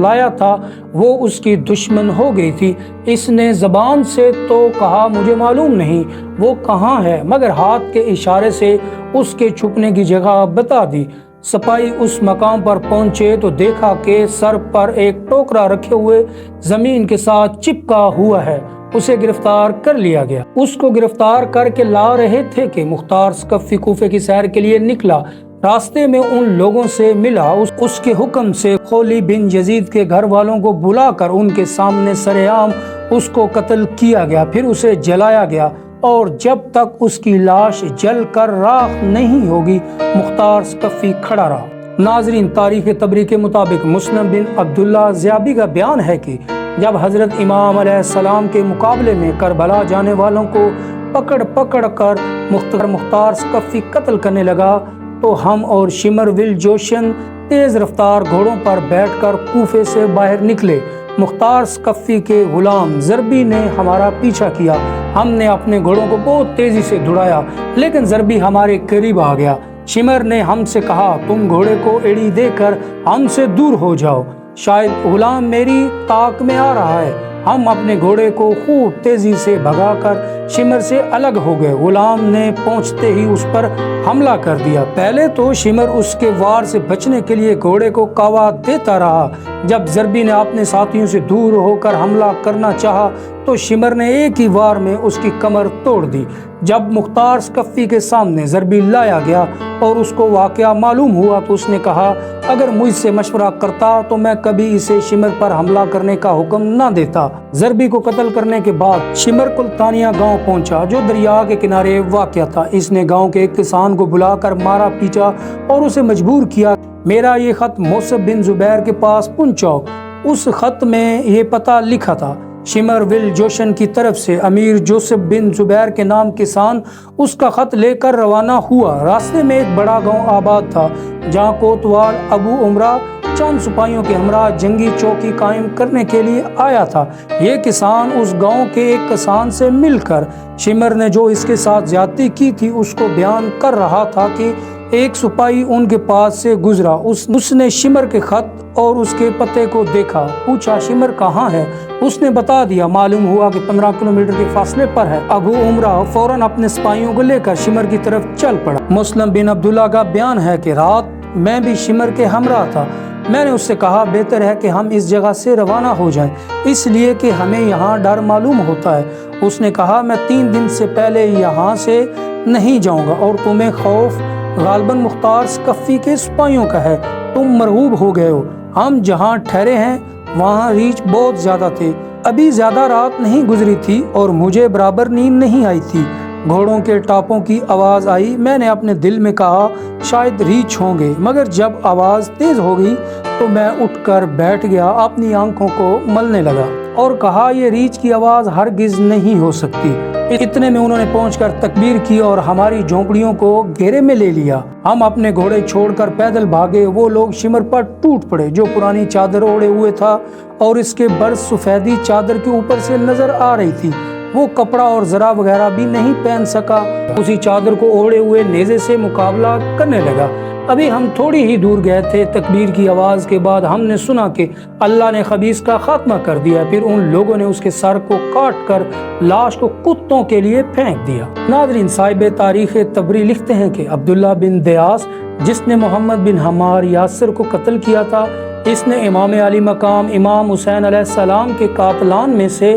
لایا تھا، وہ اس کی دشمن ہو گئی تھی۔ اس نے زبان سے تو کہا مجھے معلوم نہیں وہ کہاں ہے، مگر ہاتھ کے اشارے سے اس کے چھپنے کی جگہ بتا دی۔ سپاہی اس مقام پر پہنچے تو دیکھا کہ سر پر ایک ٹوکرا رکھے ہوئے زمین کے ساتھ چپکا ہوا ہے۔ اسے گرفتار کر لیا گیا۔ اس کو گرفتار کر کے لا رہے تھے کہ مختار ثقفی کوفے کی سیر کے لیے نکلا۔ راستے میں ان لوگوں سے ملا، اس کے حکم سے خولی بن یزید کے گھر والوں کو بلا کر ان کے سامنے سرعام اس کو قتل کیا گیا، پھر اسے جلایا گیا، اور جب تک اس کی لاش جل کر راکھ نہیں ہوگی مختار ثقفی کھڑا رہا۔ ناظرین، تاریخ تبری کے مطابق مسلم بن عبداللہ زیابی کا بیان ہے کہ جب حضرت امام علیہ السلام کے مقابلے میں کربلا جانے والوں کو پکڑ کر مختار ثقفی قتل کرنے لگا تو ہم اور شمر ول جوشن تیز رفتار گھوڑوں پر بیٹھ کر کوفے سے باہر نکلے۔ مختار ثقفی کے غلام ضربی نے ہمارا پیچھا کیا۔ ہم نے اپنے گھوڑوں کو بہت تیزی سے دوڑایا، لیکن ضربی ہمارے قریب آ گیا۔ شمر نے ہم سے کہا تم گھوڑے کو ایڑی دے کر ہم سے دور ہو جاؤ، شاید غلام میری طاق میں آ رہا ہے۔ ہم اپنے گھوڑے کو خوب تیزی سے بھگا کر شمر سے الگ ہو گئے۔ غلام نے پہنچتے ہی اس پر حملہ کر دیا۔ پہلے تو شمر اس کے وار سے بچنے کے لیے گھوڑے کو کاوا دیتا رہا۔ جب ضربی نے اپنے ساتھیوں سے دور ہو کر حملہ کرنا چاہا تو شمر نے ایک ہی وار میں اس کی کمر توڑ دی۔ جب مختار ثقفی کے سامنے ضربی لایا گیا اور اس کو واقعہ معلوم ہوا تو اس نے کہا اگر مجھ سے مشورہ کرتا تو میں کبھی اسے شمر پر حملہ کرنے کا حکم نہ دیتا۔ ضربی کو قتل کرنے کے بعد شمر کلتانیہ گاؤں پہنچا جو دریا کے کنارے واقع تھا۔ اس نے گاؤں کے ایک کسان کو بلا کر مارا پیٹا اور اسے مجبور کیا میرا یہ خط موصف بن زبیر کے پاس پہنچاؤ۔ اس خط میں یہ پتہ لکھا تھا شمر ول جوشن کی طرف سے۔ امیر جوسف بن زبیر کے نام کسان اس کا خط لے کر روانہ ہوا۔ راستے میں ایک بڑا گاؤں آباد تھا جہاں کوتوال ابو عمرہ چند سپاہیوں کے ہمراہ جنگی چوکی قائم کرنے کے لیے آیا تھا۔ یہ کسان اس گاؤں کے ایک کسان سے مل کر شمر نے جو اس کے ساتھ زیادتی کی تھی اس کو بیان کر رہا تھا کہ ایک سپاہی ان کے پاس سے گزرا۔ اس نے شمر کے خط اور اس کے پتے کو دیکھا، پوچھا شمر کہاں ہے؟ اس نے بتا دیا۔ معلوم ہوا کہ 15 کلومیٹر کے فاصلے پر ہے۔ ابو عمرہ فوراً اپنے سپاہیوں کو لے کر شمر کی طرف چل پڑا۔ مسلم بن عبداللہ کا بیان ہے کہ رات میں بھی شمر کے ہمراہ تھا۔ میں نے اس سے کہا بہتر ہے کہ ہم اس جگہ سے روانہ ہو جائیں، اس لیے کہ ہمیں یہاں ڈر معلوم ہوتا ہے۔ اس نے کہا میں 3 دن سے پہلے یہاں سے نہیں جاؤں گا اور تمہیں خوف غالباً مختار ثقفی کے سپاہیوں کا ہے، تم مرعوب ہو گئے ہو۔ ہم جہاں ٹھہرے ہیں وہاں ریچھ بہت زیادہ تھے، ابھی زیادہ رات نہیں گزری تھی اور مجھے برابر نیند نہیں آئی تھی۔ گھوڑوں کے ٹاپوں کی آواز آئی، میں نے اپنے دل میں کہا شاید ریچھ ہوں گے، مگر جب آواز تیز ہو گئی تو میں اٹھ کر بیٹھ گیا، اپنی آنکھوں کو ملنے لگا اور کہا یہ ریچھ کی آواز ہرگز نہیں ہو سکتی۔ اتنے میں انہوں نے پہنچ کر تکبیر کی اور ہماری جھونپڑیوں کو گھیرے میں لے لیا۔ ہم اپنے گھوڑے چھوڑ کر پیدل بھاگے۔ وہ لوگ شمر پر ٹوٹ پڑے جو پرانی چادر اوڑے ہوئے تھا اور اس کے برس سفیدی چادر کے اوپر سے نظر آ رہی تھی۔ وہ کپڑا اور ذرا وغیرہ بھی نہیں پہن سکا، اسی چادر کو اوڑے ہوئے نیزے سے مقابلہ کرنے لگا۔ ابھی ہم تھوڑی ہی دور گئے تھے، تکبیر کی آواز کے بعد ہم نے سنا کہ اللہ نے خبیث کا خاتمہ کر دیا۔ پھر ان لوگوں نے اس کے سر کو کاٹ کر لاش کو کتوں کے لیے پھینک دیا۔ ناظرین، صاحب تاریخ تبری لکھتے ہیں کہ عبداللہ بن دیاس جس نے محمد بن حمار یاسر کو قتل کیا تھا، اس نے امام علی مقام امام حسین علیہ السلام کے قاتلان میں سے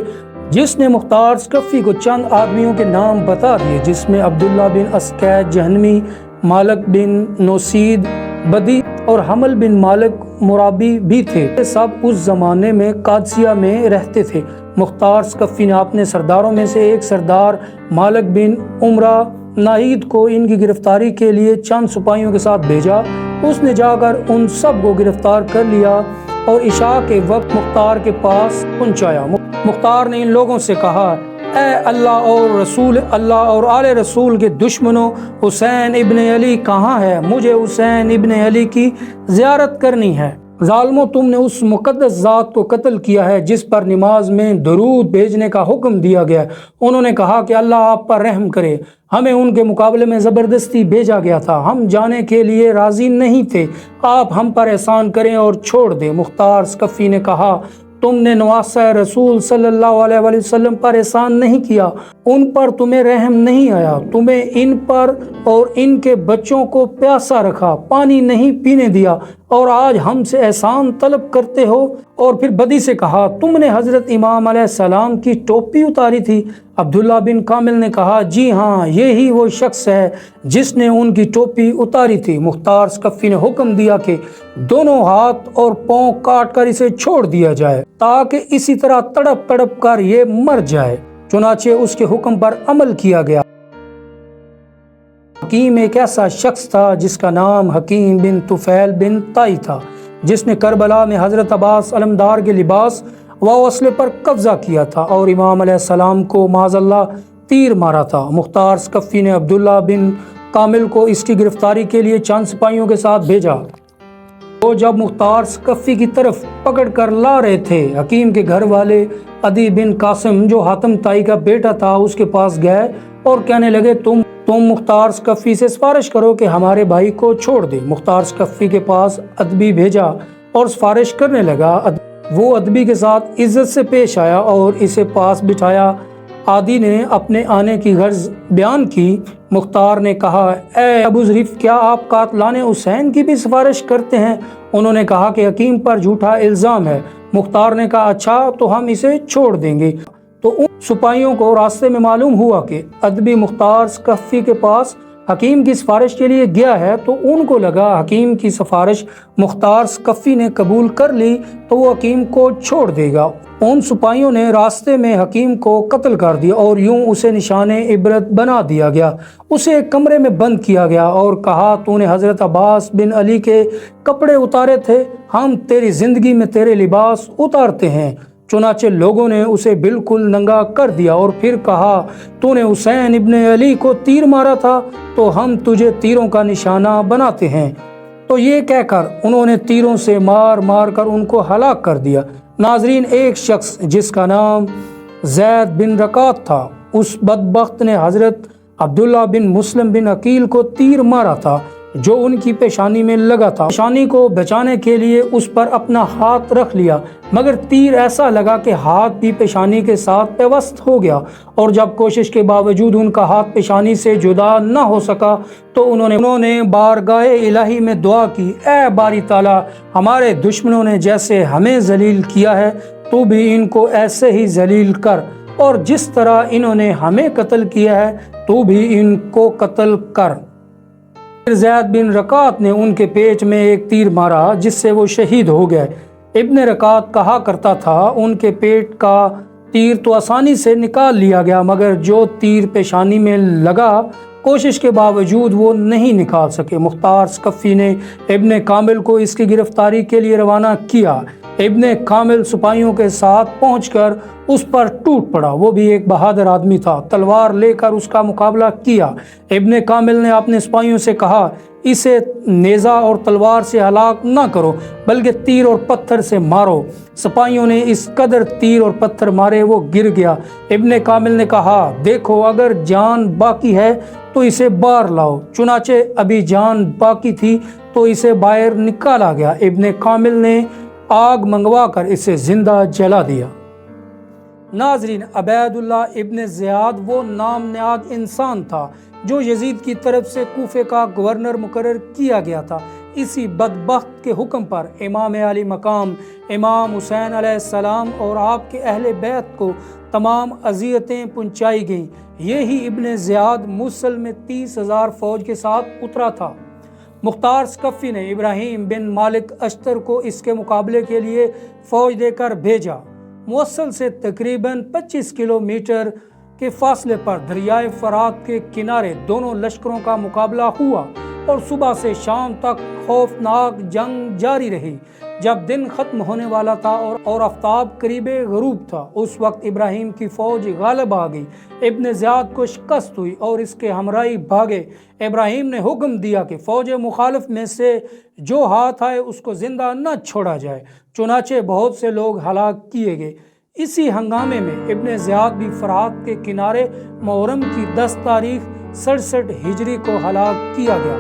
جس نے مختار ثقفی کو چند آدمیوں کے نام بتا دیے، جس میں عبداللہ بن اسکیت جہنمی، مالک بن نوسید بدی اور حمل بن مالک مرابی بھی تھے۔ یہ سب اس زمانے میں قادسیہ میں رہتے تھے۔ مختار ثقفی نے اپنے سرداروں میں سے ایک سردار مالک بن عمرہ ناہید کو ان کی گرفتاری کے لیے چند سپاہیوں کے ساتھ بھیجا۔ اس نے جا کر ان سب کو گرفتار کر لیا اور عشاء کے وقت مختار کے پاس پہنچایا۔ مختار نے ان لوگوں سے کہا اے اللہ اور آل رسول کے دشمنوں، حسین ابن علی کہاں ہے؟ مجھے حسین ابن علی کی زیارت کرنی ہے۔ ظالموں، تم نے اس مقدس ذات کو قتل کیا ہے جس پر نماز میں درود بھیجنے کا حکم دیا گیا ہے۔ انہوں نے کہا کہ اللہ آپ پر رحم کرے، ہمیں ان کے مقابلے میں زبردستی بھیجا گیا تھا، ہم جانے کے لیے راضی نہیں تھے، آپ ہم پر احسان کریں اور چھوڑ دیں۔ مختار ثقفی نے کہا، تم نے نواسہ رسول صلی اللہ علیہ وآلہ وسلم پر احسان نہیں کیا، ان پر تمہیں رحم نہیں آیا، تمہیں ان پر اور ان کے بچوں کو پیاسا رکھا، پانی نہیں پینے دیا، اور آج ہم سے احسان طلب کرتے ہو۔ اور پھر بدی سے کہا، تم نے حضرت امام علیہ السلام کی ٹوپی اتاری تھی؟ عبداللہ بن کامل نے کہا، جی ہاں، یہی وہ شخص ہے جس نے ان کی ٹوپی اتاری تھی۔ مختار ثقفی نے حکم دیا کہ دونوں ہاتھ اور پاؤں کاٹ کر اسے چھوڑ دیا جائے تاکہ اسی طرح تڑپ تڑپ کر یہ مر جائے۔ چنانچہ اس کے حکم پر عمل کیا گیا۔ حکیم ایک ایسا شخص تھا جس کا نام حکیم بن طفیل بن طائی تھا، جس نے کربلا میں حضرت عباس علمدار کے لباس و اسلحے پر قبضہ کیا تھا اور امام علیہ السلام کو معاذ اللہ تیر مارا تھا۔ مختار ثقفی نے عبداللہ بن کامل کو اس کی گرفتاری کے لیے چند سپاہیوں کے ساتھ بھیجا۔ وہ جب مختار ثقفی کی طرف پکڑ کر لا رہے تھے، حکیم کے گھر والے عدی بن قاسم جو حاتم طائی کا بیٹا تھا اس کے پاس گئے اور کہنے لگے، تم مختار ثقفی سے سفارش کرو کہ ہمارے بھائی کو چھوڑ دے۔ مختار ثقفی کے پاس ادبی بھیجا اور سفارش کرنے لگا۔ وہ ادبی کے ساتھ عزت سے پیش آیا اور اسے پاس بٹھایا۔ عادی نے اپنے آنے کی غرض بیان کی۔ مختار نے کہا، اے ابو ظریف، کیا آپ قاتلان حسین کی بھی سفارش کرتے ہیں؟ انہوں نے کہا کہ حکیم پر جھوٹا الزام ہے۔ مختار نے کہا، اچھا تو ہم اسے چھوڑ دیں گے۔ تو ان سپاہیوں کو راستے میں معلوم ہوا کہ ادبی مختار ثقفی کے پاس حکیم کی سفارش کے لیے گیا ہے، تو ان کو لگا حکیم کی سفارش مختار ثقفی نے قبول کر لی تو وہ حکیم کو چھوڑ دے گا۔ ان سپاہیوں نے راستے میں حکیم کو قتل کر دیا اور یوں اسے نشان عبرت بنا دیا گیا۔ اسے ایک کمرے میں بند کیا گیا اور کہا، تو نے حضرت عباس بن علی کے کپڑے اتارے تھے، ہم تیری زندگی میں تیرے لباس اتارتے ہیں۔ چنانچہ لوگوں نے اسے بالکل ننگا کر دیا اور پھر کہا، تو نے حسین ابن علی کو تیر مارا تھا تو ہم تجھے تیروں کا نشانہ بناتے ہیں۔ تو یہ کہہ کر انہوں نے تیروں سے مار مار کر ان کو ہلاک کر دیا۔ ناظرین، ایک شخص جس کا نام زید بن رکعت تھا، اس بدبخت نے حضرت عبداللہ بن مسلم بن عقیل کو تیر مارا تھا جو ان کی پیشانی میں لگا تھا۔ پیشانی کو بچانے کے لیے اس پر اپنا ہاتھ رکھ لیا، مگر تیر ایسا لگا کہ ہاتھ بھی پیشانی کے ساتھ پیوست ہو گیا، اور جب کوشش کے باوجود ان کا ہاتھ پیشانی سے جدا نہ ہو سکا تو انہوں نے بارگاہ الہی میں دعا کی، اے باری تعالیٰ، ہمارے دشمنوں نے جیسے ہمیں ذلیل کیا ہے تو بھی ان کو ایسے ہی ذلیل کر، اور جس طرح انہوں نے ہمیں قتل کیا ہے تو بھی ان کو قتل کر۔ زید بن رکعت نے ان کے پیٹ میں ایک تیر مارا جس سے وہ شہید ہو گئے۔ ابن رکعت کہا کرتا تھا، ان کے پیٹ کا تیر تو آسانی سے نکال لیا گیا، مگر جو تیر پیشانی میں لگا کوشش کے باوجود وہ نہیں نکال سکے۔ مختار ثقفی نے ابن کامل کو اس کی گرفتاری کے لیے روانہ کیا۔ ابن کامل سپاہیوں کے ساتھ پہنچ کر اس پر ٹوٹ پڑا۔ وہ بھی ایک بہادر آدمی تھا، تلوار لے کر اس کا مقابلہ کیا۔ ابن کامل نے اپنے سپاہیوں سے کہا، اسے نیزہ اور تلوار سے ہلاک نہ کرو بلکہ تیر اور پتھر سے مارو۔ سپاہیوں نے اس قدر تیر اور پتھر مارے وہ گر گیا۔ ابن کامل نے کہا، دیکھو اگر جان باقی ہے تو اسے باہر لاؤ۔ چنانچہ ابھی جان باقی تھی تو اسے باہر نکالا گیا۔ ابن کامل نے آگ منگوا کر اسے زندہ جلا دیا۔ ناظرین، عبید اللہ ابن زیاد وہ نام نہاد انسان تھا جو یزید کی طرف سے کوفے کا گورنر مقرر کیا گیا تھا۔ اسی بدبخت کے حکم پر امام علی مقام امام حسین علیہ السلام اور آپ کے اہل بیت کو تمام اذیتیں پہنچائی گئیں۔ یہی ابن زیاد موصل میں 30,000 فوج کے ساتھ اترا تھا۔ مختار ثقفی نے ابراہیم بن مالک اشتر کو اس کے مقابلے کے لیے فوج دے کر بھیجا۔ موصل سے تقریباً 25 کلومیٹر کے فاصلے پر دریائے فرات کے کنارے دونوں لشکروں کا مقابلہ ہوا اور صبح سے شام تک خوفناک جنگ جاری رہی۔ جب دن ختم ہونے والا تھا اور آفتاب قریب غروب تھا، اس وقت ابراہیم کی فوج غالب آ گئی۔ ابن زیاد کو شکست ہوئی اور اس کے ہمراہی بھاگے۔ ابراہیم نے حکم دیا کہ فوج مخالف میں سے جو ہاتھ آئے اس کو زندہ نہ چھوڑا جائے، چنانچہ بہت سے لوگ ہلاک کیے گئے۔ اسی ہنگامے میں ابن زیاد بھی فرات کے کنارے محرم کی 10 تاریخ 67 ہجری کو ہلاک کیا گیا۔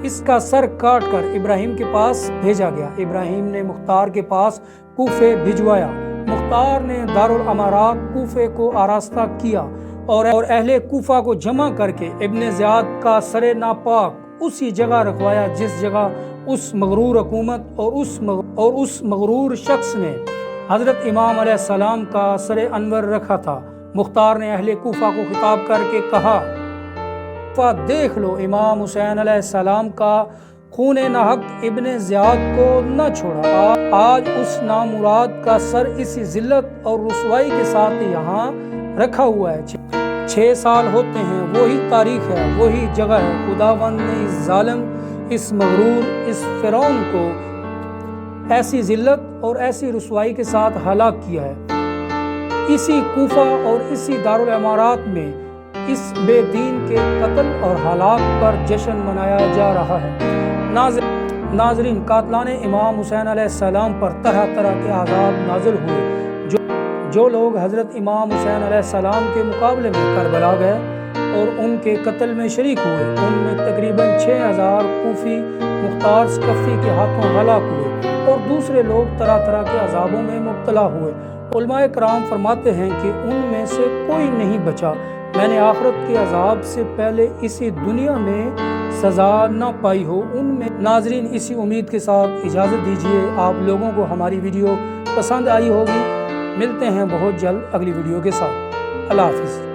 اس کا سر کاٹ کر ابراہیم کے پاس بھیجا گیا۔ ابراہیم نے مختار کے پاس کوفے بھجوایا۔ مختار نے دارالامارات کوفے کو آراستہ کیا اور اہل کوفہ کو جمع کر کے ابن زیاد کا سر ناپاک اسی جگہ رکھوایا جس جگہ اس مغرور حکومت اور اس مغرور شخص نے حضرت امام علیہ السلام کا سر انور رکھا تھا۔ مختار نے اہل کوفہ کو خطاب کر کے کہا، دیکھ لو، امام حسین علیہ السلام کا خون ناحق ابن زیاد کو نہ چھوڑا۔ آج اس نامراد کا سر اسی ذلت اور رسوائی کے ساتھ یہاں رکھا ہوا ہے۔ 6 سال ہوتے ہیں، وہی تاریخ ہے، وہی جگہ ہے۔ خداوند نے اس ظالم، اس مغرور، اس فرعون کو ایسی ذلت اور ایسی رسوائی کے ساتھ ہلاک کیا ہے۔ اسی کوفہ اور اسی دارالامارات میں اس بے دین کے قتل اور ہلاک پر جشن منایا جا رہا ہے۔ ناظرین، قاتلان امام حسین علیہ السلام پر طرح طرح کے عذاب نازل ہوئے۔ جو لوگ حضرت امام حسین علیہ السلام کے مقابلے میں کربلا گئے اور ان کے قتل میں شریک ہوئے، ان میں تقریباً 6000 کوفی مختار ثقفی کے ہاتھوں ہلاک ہوئے اور دوسرے لوگ طرح طرح کے عذابوں میں مبتلا ہوئے۔ علماء کرام فرماتے ہیں کہ ان میں سے کوئی نہیں بچا۔ میں نے آخرت کے عذاب سے پہلے اسی دنیا میں سزا نہ پائی ہو ان میں۔ ناظرین، اسی امید کے ساتھ اجازت دیجیے۔ آپ لوگوں کو ہماری ویڈیو پسند آئی ہوگی۔ ملتے ہیں بہت جلد اگلی ویڈیو کے ساتھ۔ اللہ حافظ۔